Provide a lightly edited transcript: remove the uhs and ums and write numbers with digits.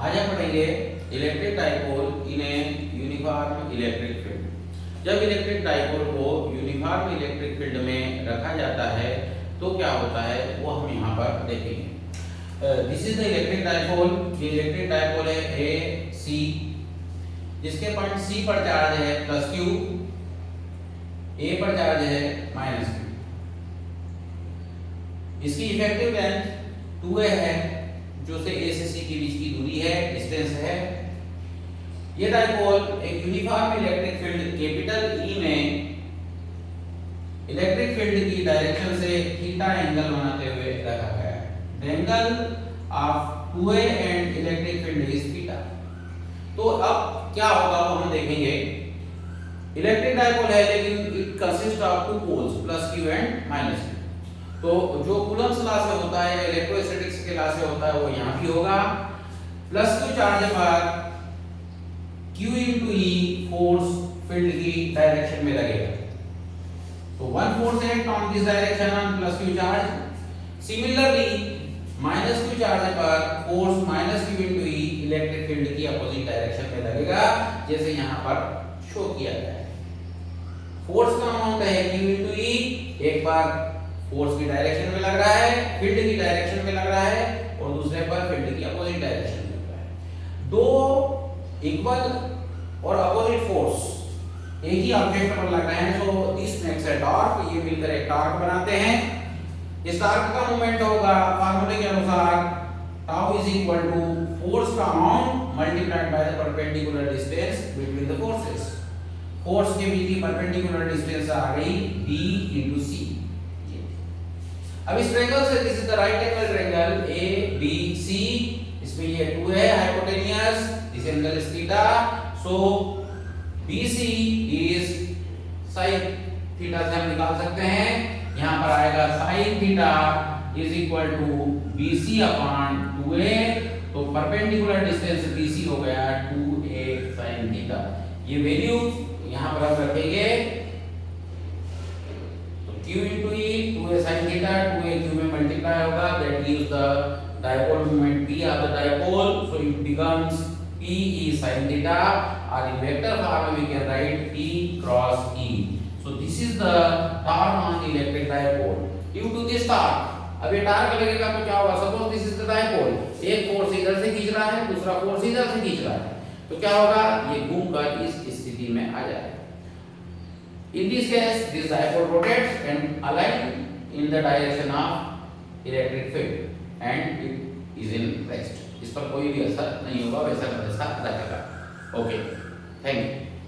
आज हम पढ़ेंगे electric dipole in a uniform electric field. जब इलेक्ट्रिक डाइपोल को यूनिफॉर्म इलेक्ट्रिक फील्ड में रखा जाता है तो क्या होता है वो हम यहाँ पर देखेंगे। This is the electric dipole. ये इलेक्ट्रिक डाइपोल है ए सी, जिसके पॉइंट सी पर चार्ज है प्लस क्यू, ए पर चार्ज है माइनस क्यू। इसकी इफेक्टिव लेंथ 2a है, जो से ए से सी के बीच की दूरी है, डिस्टेंस है। ये डाइपोल एक uniform electric field capital E में इलेक्ट्रिक फील्ड की डायरेक्शन से थीटा एंगल बनाते हुए रखा गया है। The angle of 2a and electric field is theta. तो अब क्या होगा वो हम देखेंगे। इलेक्ट्रिक डाइपोल है लेकिन it consist of two poles plus Q and minus Q. तो जो कूलम्स लॉ से होता है या इलेक्ट्रोस्टैटिक्स के लॉ से होता है वो यहाँ भी होगा। प्लस क्यू चार्ज पर Q into E force field की डायरेक्शन में लगेगा। तो one force act on this direction on plus q charge. Similarly minus q charge पर force minus q into E electric field की अपोजिट डायरेक्शन में लगेगा, जैसे यहाँ पर शो किया गया है। फोर्स का अमाउंट है Q into E, एक बार फोर्स की डायरेक्शन में लग रहा है, फील्ड की डायरेक्शन में लग रहा है, और दूसरे पर फील्ड की अपोजिट डायरेक्शन में लग रहा है। दो इक्वल और अपोजिट फोर्स एक ही ऑब्जेक्ट पर लग रहे हैं, so this makes a torque. ये मिलकर एक टॉर्क बनाते हैं। इस टॉर्क का मोमेंट होगा फार्मूले के अनुसार tau is equal to force का amount multiplied by the perpendicular distance between the forces. Force के बीच की परपेंडिकुलर डिस्टेंस आ गई d into c। अब इस ट्रायंगल से this is the right angle triangle A B C. इसमें ये 2 है hypotenuse, this angle is theta, so BC is sin theta से हम निकाल सकते हैं। यहां पर आएगा sin theta is equal to BC upon 2a। तो परपेंडिकुलर डिस्टेंस BC हो गया 2a sin थीटा। ये वैल्यू यहां पर हम रखेंगे। Q into E 2a sin theta, 2a Q में मल्टीप्लाई होगा, that gives the dipole moment P of the dipole, so it becomes P E sin theta, or in vector form we can write P cross E. So this is the torque on the electric dipole. Due to this torque, अब ये torque लगेगा तो क्या होगा? Suppose this is the dipole, एक force इधर से खींच रहा है, दूसरा फोर्स इधर से खींच रहा है, तो क्या होगा? ये घूमकर इस स्थिति में आ जाएगा। In this case, this dipole rotates and aligns in the direction of electric field, and it is in rest. इस पर कोई भी असर नहीं होगा, वैसा का वैसा रहेगा। Okay, thank you.